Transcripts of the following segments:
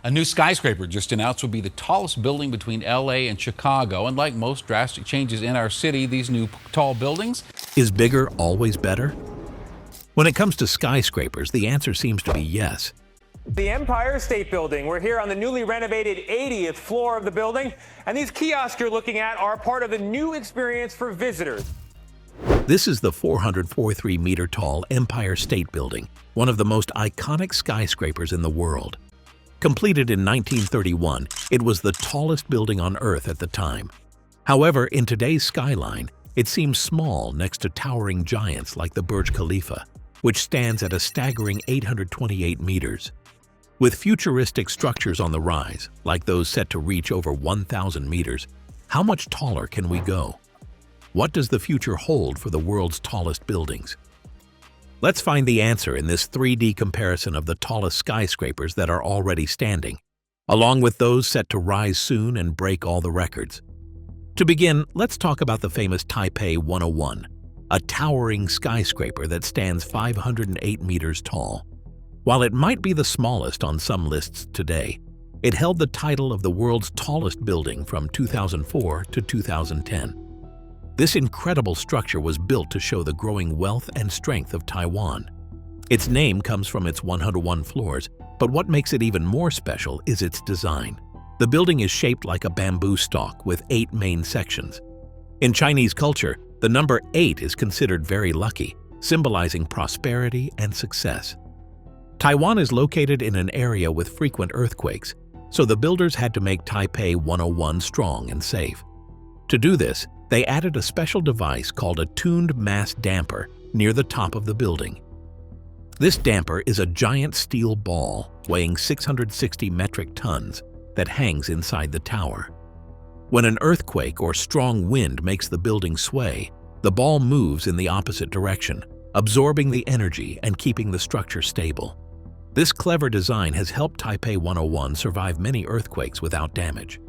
A new skyscraper just announced will be the tallest building between LA and Chicago. And like most drastic changes in our city, these new tall buildings. Is bigger always better? When it comes to skyscrapers, the answer seems to be yes. The Empire State Building. We're here on the newly renovated 80th floor of the building, and these kiosks you're looking at are part of the new experience for visitors. This is the 443-meter-tall Empire State Building, one of the most iconic skyscrapers in the world. Completed in 1931, it was the tallest building on Earth at the time. However, in today's skyline, it seems small next to towering giants like the Burj Khalifa, which stands at a staggering 828 meters. With futuristic structures on the rise, like those set to reach over 1,000 meters, how much taller can we go? What does the future hold for the world's tallest buildings? Let's find the answer in this 3D comparison of the tallest skyscrapers that are already standing, along with those set to rise soon and break all the records. To begin, let's talk about the famous Taipei 101, a towering skyscraper that stands 508 meters tall. While it might be the smallest on some lists today, it held the title of the world's tallest building from 2004 to 2010. This incredible structure was built to show the growing wealth and strength of Taiwan. Its name comes from its 101 floors, but what makes it even more special is its design. The building is shaped like a bamboo stalk with 8 main sections. In Chinese culture, the number 8 is considered very lucky, symbolizing prosperity and success. Taiwan is located in an area with frequent earthquakes, so the builders had to make Taipei 101 strong and safe. To do this, they added a special device called a tuned mass damper near the top of the building. This damper is a giant steel ball weighing 660 metric tons that hangs inside the tower. When an earthquake or strong wind makes the building sway, the ball moves in the opposite direction, absorbing the energy and keeping the structure stable. This clever design has helped Taipei 101 survive many earthquakes without damage.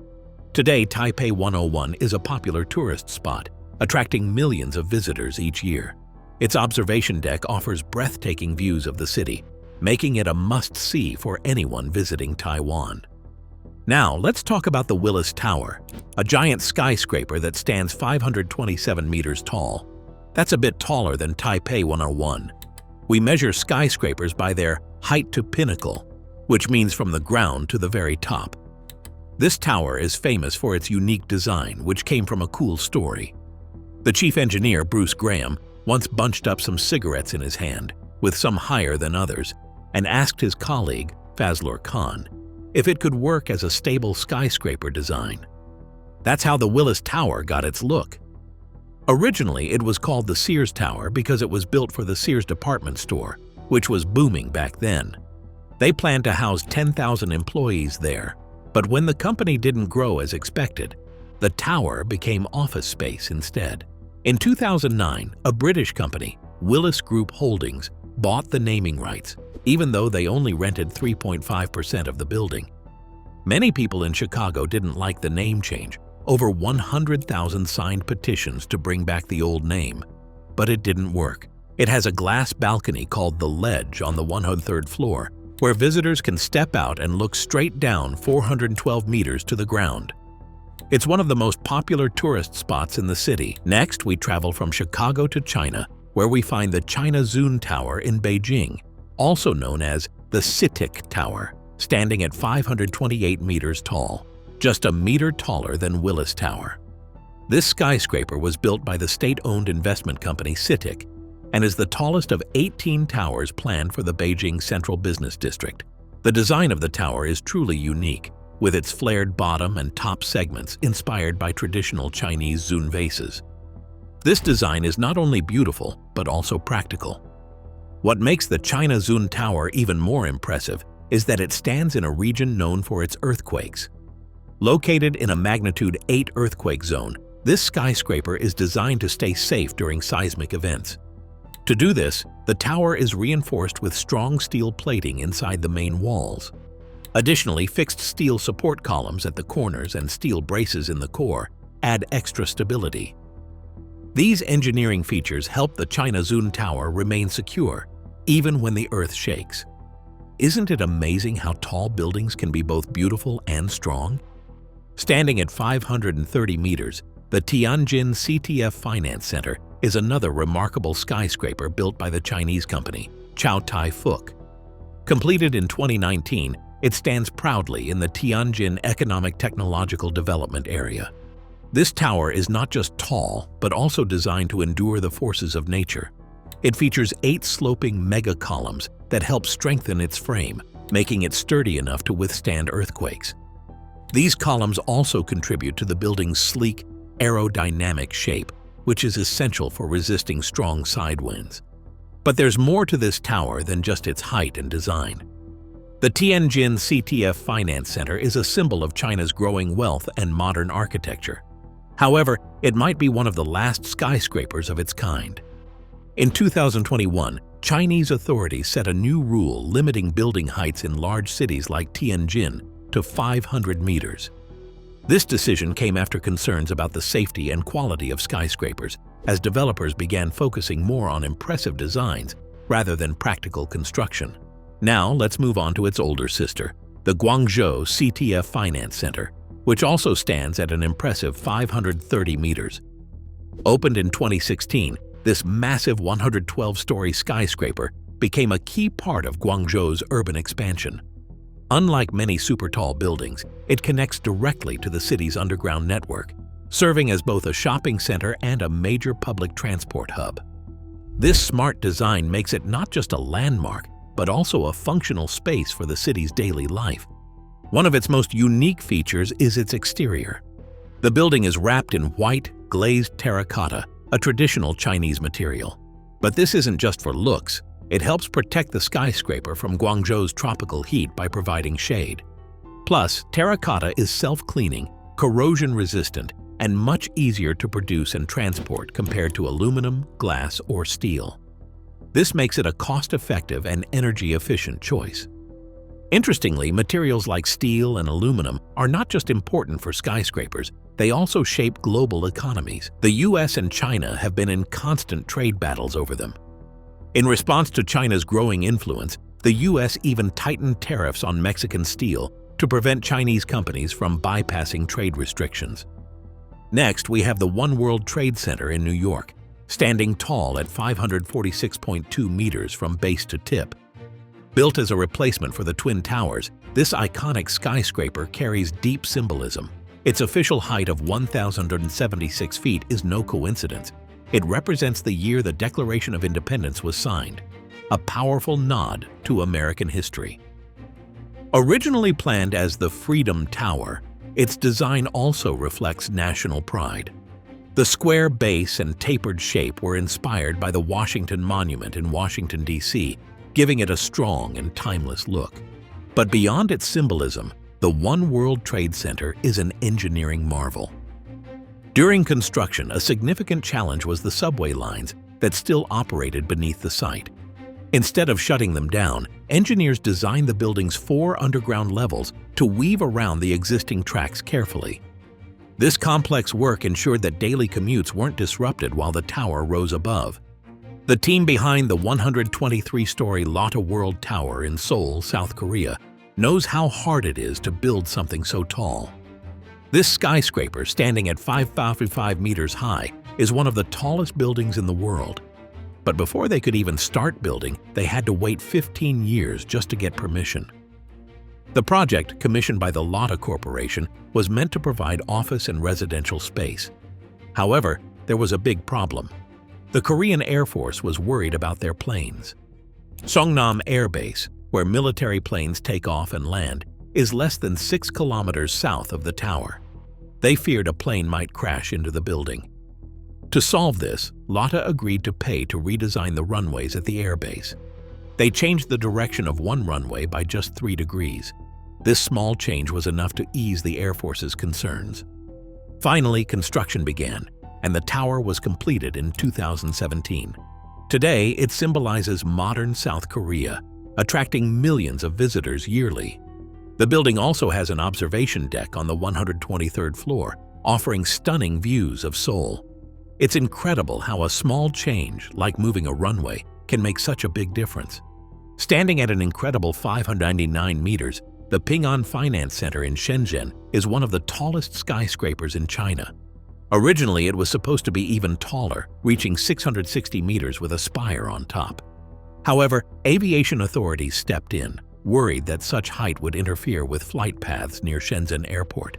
Today, Taipei 101 is a popular tourist spot, attracting millions of visitors each year. Its observation deck offers breathtaking views of the city, making it a must-see for anyone visiting Taiwan. Now, let's talk about the Willis Tower, a giant skyscraper that stands 527 meters tall. That's a bit taller than Taipei 101. We measure skyscrapers by their height to pinnacle, which means from the ground to the very top. This tower is famous for its unique design, which came from a cool story. The chief engineer, Bruce Graham, once bunched up some cigarettes in his hand, with some higher than others, and asked his colleague, Fazlur Khan, if it could work as a stable skyscraper design. That's how the Willis Tower got its look. Originally, it was called the Sears Tower because it was built for the Sears department store, which was booming back then. They planned to house 10,000 employees there, but when the company didn't grow as expected, the tower became office space instead. In 2009, a British company, Willis Group Holdings, bought the naming rights, even though they only rented 3.5% of the building. Many people in Chicago didn't like the name change. Over 100,000 signed petitions to bring back the old name, but it didn't work. It has a glass balcony called The Ledge on the 103rd floor, where visitors can step out and look straight down 412 meters to the ground. It's one of the most popular tourist spots in the city. Next, we travel from Chicago to China, where we find the China Zun Tower in Beijing, also known as the Scikit Tower, standing at 528 meters tall, just a meter taller than Willis Tower. This skyscraper was built by the state-owned investment company CITIC and is the tallest of 18 towers planned for the Beijing Central Business District. The design of the tower is truly unique, with its flared bottom and top segments inspired by traditional Chinese Zun vases. This design is not only beautiful, but also practical. What makes the China Zun Tower even more impressive is that it stands in a region known for its earthquakes. Located in a magnitude 8 earthquake zone, this skyscraper is designed to stay safe during seismic events. To do this, the tower is reinforced with strong steel plating inside the main walls. Additionally, fixed steel support columns at the corners and steel braces in the core add extra stability. These engineering features help the China Zun Tower remain secure, even when the earth shakes. Isn't it amazing how tall buildings can be both beautiful and strong? Standing at 530 meters, the Tianjin CTF Finance Center is another remarkable skyscraper built by the Chinese company, Chow Tai Fook. Completed in 2019, it stands proudly in the Tianjin Economic Technological Development Area. This tower is not just tall, but also designed to endure the forces of nature. It features 8 sloping mega columns that help strengthen its frame, making it sturdy enough to withstand earthquakes. These columns also contribute to the building's sleek, aerodynamic shape, which is essential for resisting strong side winds. But there's more to this tower than just its height and design. The Tianjin CTF Finance Center is a symbol of China's growing wealth and modern architecture. However, it might be one of the last skyscrapers of its kind. In 2021, Chinese authorities set a new rule limiting building heights in large cities like Tianjin to 500 meters. This decision came after concerns about the safety and quality of skyscrapers, as developers began focusing more on impressive designs rather than practical construction. Now let's move on to its older sister, the Guangzhou CTF Finance Center, which also stands at an impressive 530 meters. Opened in 2016, this massive 112-story skyscraper became a key part of Guangzhou's urban expansion. Unlike many super-tall buildings, it connects directly to the city's underground network, serving as both a shopping center and a major public transport hub. This smart design makes it not just a landmark, but also a functional space for the city's daily life. One of its most unique features is its exterior. The building is wrapped in white, glazed terracotta, a traditional Chinese material. But this isn't just for looks. It helps protect the skyscraper from Guangzhou's tropical heat by providing shade. Plus, terracotta is self-cleaning, corrosion-resistant, and much easier to produce and transport compared to aluminum, glass, or steel. This makes it a cost-effective and energy-efficient choice. Interestingly, materials like steel and aluminum are not just important for skyscrapers, they also shape global economies. The US and China have been in constant trade battles over them. In response to China's growing influence, the US even tightened tariffs on Mexican steel to prevent Chinese companies from bypassing trade restrictions. Next, we have the One World Trade Center in New York, standing tall at 546.2 meters from base to tip. Built as a replacement for the Twin Towers, this iconic skyscraper carries deep symbolism. Its official height of 1,076 feet is no coincidence. It represents the year the Declaration of Independence was signed, a powerful nod to American history. Originally planned as the Freedom Tower, its design also reflects national pride. The square base and tapered shape were inspired by the Washington Monument in Washington, D.C., giving it a strong and timeless look. But beyond its symbolism, the One World Trade Center is an engineering marvel. During construction, a significant challenge was the subway lines that still operated beneath the site. Instead of shutting them down, engineers designed the building's 4 underground levels to weave around the existing tracks carefully. This complex work ensured that daily commutes weren't disrupted while the tower rose above. The team behind the 123-story Lotte World Tower in Seoul, South Korea, knows how hard it is to build something so tall. This skyscraper, standing at 555 meters high, is one of the tallest buildings in the world. But before they could even start building, they had to wait 15 years just to get permission. The project, commissioned by the Lotte Corporation, was meant to provide office and residential space. However, there was a big problem. The Korean Air Force was worried about their planes. Songnam Air Base, where military planes take off and land, is less than 6 kilometers south of the tower. They feared a plane might crash into the building. To solve this, Lotte agreed to pay to redesign the runways at the airbase. They changed the direction of one runway by just 3 degrees. This small change was enough to ease the Air Force's concerns. Finally, construction began, and the tower was completed in 2017. Today, it symbolizes modern South Korea, attracting millions of visitors yearly. The building also has an observation deck on the 123rd floor, offering stunning views of Seoul. It's incredible how a small change, like moving a runway, can make such a big difference. Standing at an incredible 599 meters, the Ping An Finance Center in Shenzhen is one of the tallest skyscrapers in China. Originally, it was supposed to be even taller, reaching 660 meters with a spire on top. However, aviation authorities stepped in, worried that such height would interfere with flight paths near Shenzhen Airport.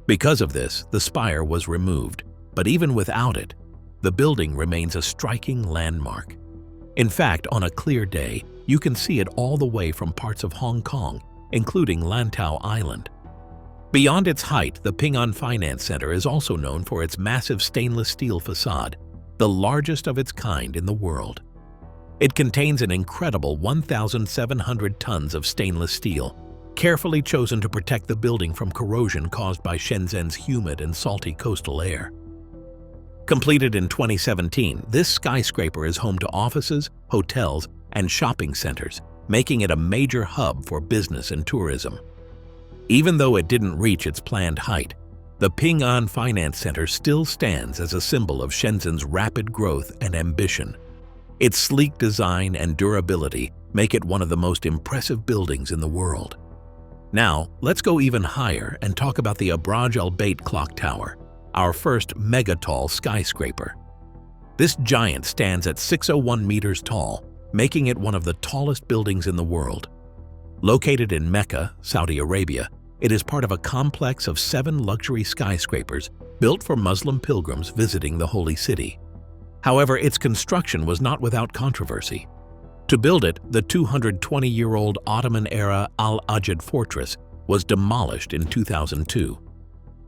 Because of this, the spire was removed, but even without it, the building remains a striking landmark. In fact, on a clear day, you can see it all the way from parts of Hong Kong, including Lantau Island. Beyond its height, the Ping An Finance Center is also known for its massive stainless steel facade, the largest of its kind in the world. It contains an incredible 1,700 tons of stainless steel, carefully chosen to protect the building from corrosion caused by Shenzhen's humid and salty coastal air. Completed in 2017, this skyscraper is home to offices, hotels, and shopping centers, making it a major hub for business and tourism. Even though it didn't reach its planned height, the Ping An Finance Center still stands as a symbol of Shenzhen's rapid growth and ambition. Its sleek design and durability make it one of the most impressive buildings in the world. Now, let's go even higher and talk about the Burj Al Bait Clock Tower, our first mega-tall skyscraper. This giant stands at 601 meters tall, making it one of the tallest buildings in the world. Located in Mecca, Saudi Arabia, it is part of a complex of 7 luxury skyscrapers built for Muslim pilgrims visiting the Holy City. However, its construction was not without controversy. To build it, the 220-year-old Ottoman-era Al-Ajid fortress was demolished in 2002.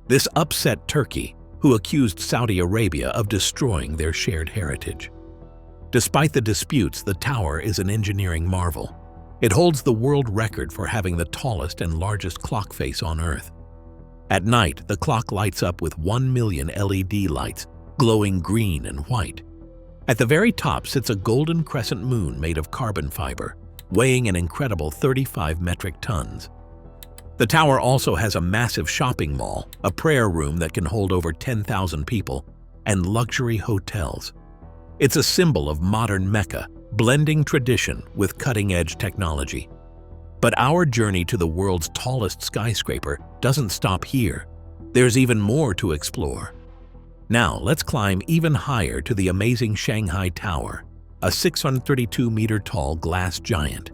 This upset Turkey, who accused Saudi Arabia of destroying their shared heritage. Despite the disputes, the tower is an engineering marvel. It holds the world record for having the tallest and largest clock face on Earth. At night, the clock lights up with 1 million LED lights, glowing green and white. At the very top sits a golden crescent moon made of carbon fiber, weighing an incredible 35 metric tons. The tower also has a massive shopping mall, a prayer room that can hold over 10,000 people, and luxury hotels. It's a symbol of modern Mecca, blending tradition with cutting-edge technology. But our journey to the world's tallest skyscraper doesn't stop here. There's even more to explore. Now, let's climb even higher to the amazing Shanghai Tower, a 632-meter-tall glass giant.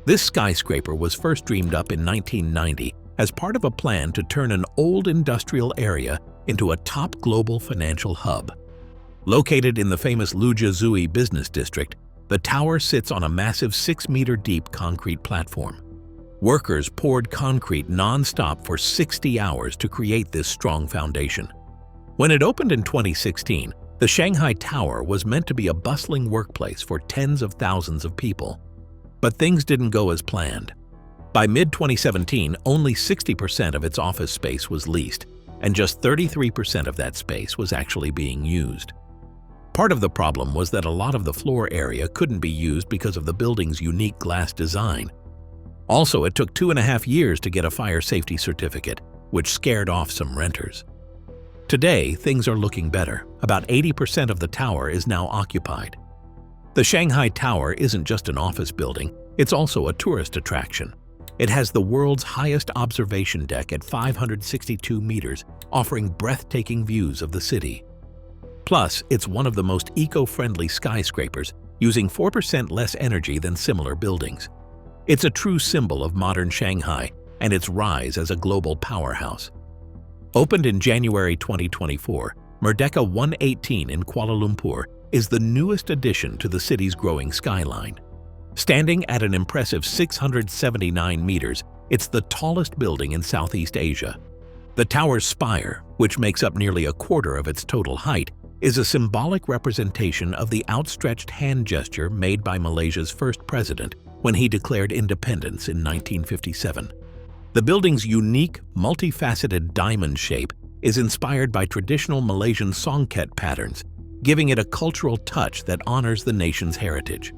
This skyscraper was first dreamed up in 1990 as part of a plan to turn an old industrial area into a top global financial hub. Located in the famous Lujiazui business district, the tower sits on a massive 6-meter-deep concrete platform. Workers poured concrete non-stop for 60 hours to create this strong foundation. When it opened in 2016, the Shanghai Tower was meant to be a bustling workplace for tens of thousands of people. But things didn't go as planned. By mid-2017, only 60% of its office space was leased, and just 33% of that space was actually being used. Part of the problem was that a lot of the floor area couldn't be used because of the building's unique glass design. Also, it took 2.5 years to get a fire safety certificate, which scared off some renters. Today, things are looking better. About 80% of the tower is now occupied. The Shanghai Tower isn't just an office building, it's also a tourist attraction. It has the world's highest observation deck at 562 meters, offering breathtaking views of the city. Plus, it's one of the most eco-friendly skyscrapers, using 4% less energy than similar buildings. It's a true symbol of modern Shanghai and its rise as a global powerhouse. Opened in January 2024, Merdeka 118 in Kuala Lumpur is the newest addition to the city's growing skyline. Standing at an impressive 679 meters, it's the tallest building in Southeast Asia. The tower's spire, which makes up nearly a quarter of its total height, is a symbolic representation of the outstretched hand gesture made by Malaysia's first president when he declared independence in 1957. The building's unique, multifaceted diamond shape is inspired by traditional Malaysian songket patterns, giving it a cultural touch that honors the nation's heritage.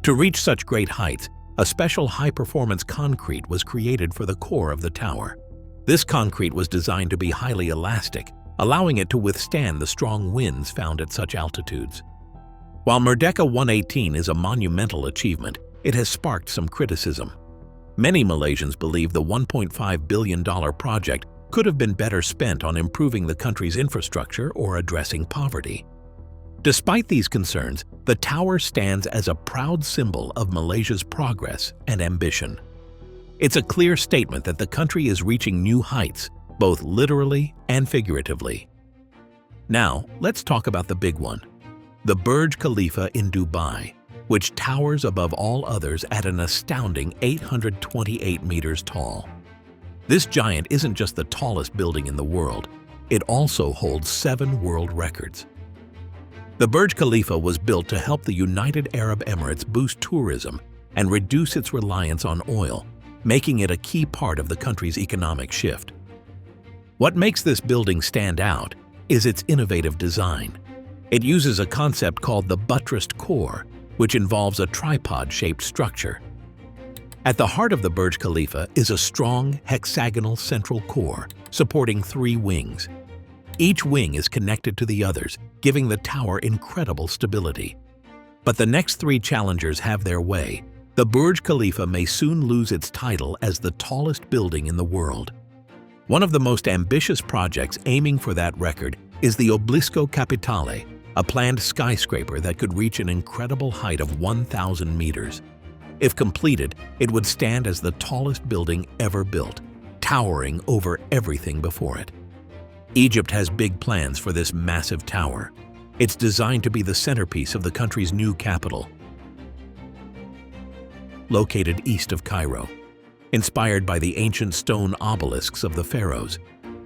To reach such great heights, a special high-performance concrete was created for the core of the tower. This concrete was designed to be highly elastic, allowing it to withstand the strong winds found at such altitudes. While Merdeka 118 is a monumental achievement, it has sparked some criticism. Many Malaysians believe the $1.5 billion project could have been better spent on improving the country's infrastructure or addressing poverty. Despite these concerns, the tower stands as a proud symbol of Malaysia's progress and ambition. It's a clear statement that the country is reaching new heights, both literally and figuratively. Now, let's talk about the big one, the Burj Khalifa in Dubai, which towers above all others at an astounding 828 meters tall. This giant isn't just the tallest building in the world, it also holds 7 world records. The Burj Khalifa was built to help the United Arab Emirates boost tourism and reduce its reliance on oil, making it a key part of the country's economic shift. What makes this building stand out is its innovative design. It uses a concept called the buttressed core, which involves a tripod-shaped structure. At the heart of the Burj Khalifa is a strong, hexagonal central core supporting 3 wings. Each wing is connected to the others, giving the tower incredible stability. But the next 3 challengers have their way. The Burj Khalifa may soon lose its title as the tallest building in the world. One of the most ambitious projects aiming for that record is the Obelisco Capitale, a planned skyscraper that could reach an incredible height of 1,000 meters. If completed, it would stand as the tallest building ever built, towering over everything before it. Egypt has big plans for this massive tower. It's designed to be the centerpiece of the country's new capital. Located east of Cairo, inspired by the ancient stone obelisks of the pharaohs,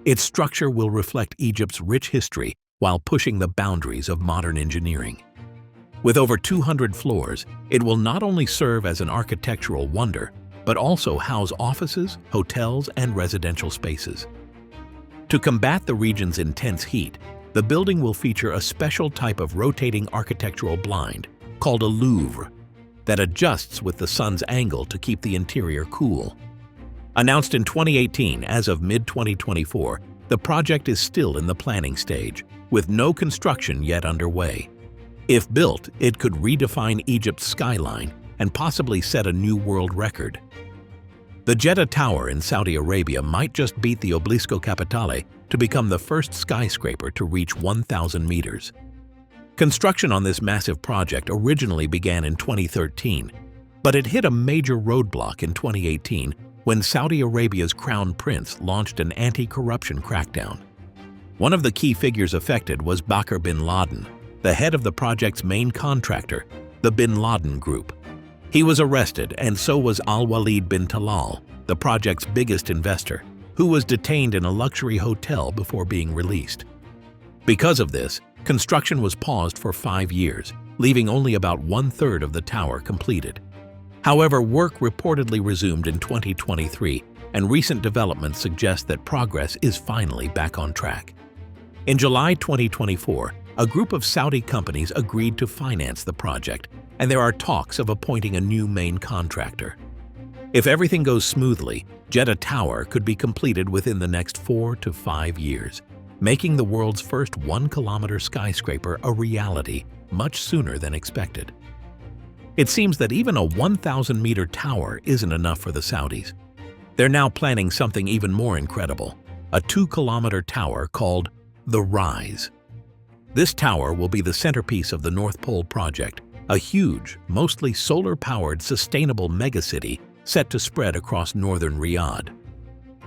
its structure will reflect Egypt's rich history while pushing the boundaries of modern engineering. With over 200 floors, it will not only serve as an architectural wonder, but also house offices, hotels, and residential spaces. To combat the region's intense heat, the building will feature a special type of rotating architectural blind, called a louvre, that adjusts with the sun's angle to keep the interior cool. Announced in 2018, as of mid-2024, the project is still in the planning stage, with no construction yet underway. If built, it could redefine Egypt's skyline and possibly set a new world record. The Jeddah Tower in Saudi Arabia might just beat the Obelisco Capitale to become the first skyscraper to reach 1,000 meters. Construction on this massive project originally began in 2013, but it hit a major roadblock in 2018 when Saudi Arabia's crown prince launched an anti-corruption crackdown. One of the key figures affected was Bakr bin Laden, the head of the project's main contractor, the Bin Laden Group. He was arrested, and so was Al-Walid bin Talal, the project's biggest investor, who was detained in a luxury hotel before being released. Because of this, construction was paused for 5 years, leaving only about 1/3 of the tower completed. However, work reportedly resumed in 2023, and recent developments suggest that progress is finally back on track. In July 2024, a group of Saudi companies agreed to finance the project, and there are talks of appointing a new main contractor. If everything goes smoothly, Jeddah Tower could be completed within the next 4 to 5 years, making the world's first 1-kilometer skyscraper a reality much sooner than expected. It seems that even a 1,000-meter tower isn't enough for the Saudis. They're now planning something even more incredible, a 2-kilometer tower called the Rise. This tower will be the centerpiece of the North Pole project, a huge, mostly solar-powered, sustainable megacity set to spread across northern Riyadh.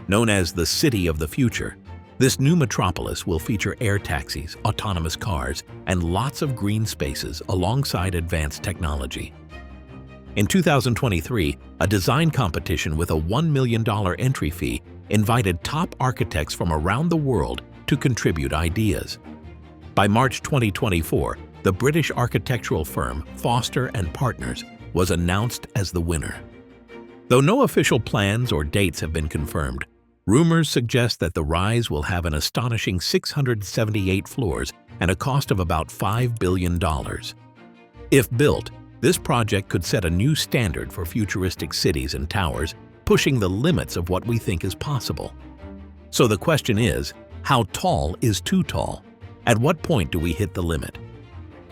Known as the City of the Future, this new metropolis will feature air taxis, autonomous cars, and lots of green spaces alongside advanced technology. In 2023, a design competition with a $1 million entry fee invited top architects from around the world to contribute ideas. By March 2024, the British architectural firm Foster & Partners was announced as the winner. Though no official plans or dates have been confirmed, rumors suggest that the Rise will have an astonishing 678 floors and a cost of about $5 billion. If built, this project could set a new standard for futuristic cities and towers, pushing the limits of what we think is possible. So the question is, how tall is too tall? At what point do we hit the limit?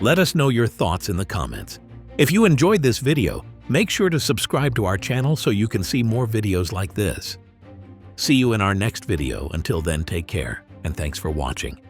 Let us know your thoughts in the comments. If you enjoyed this video, Make sure to subscribe to our channel so you can see more videos like this. See you in our next video. Until then, take care, and thanks for watching.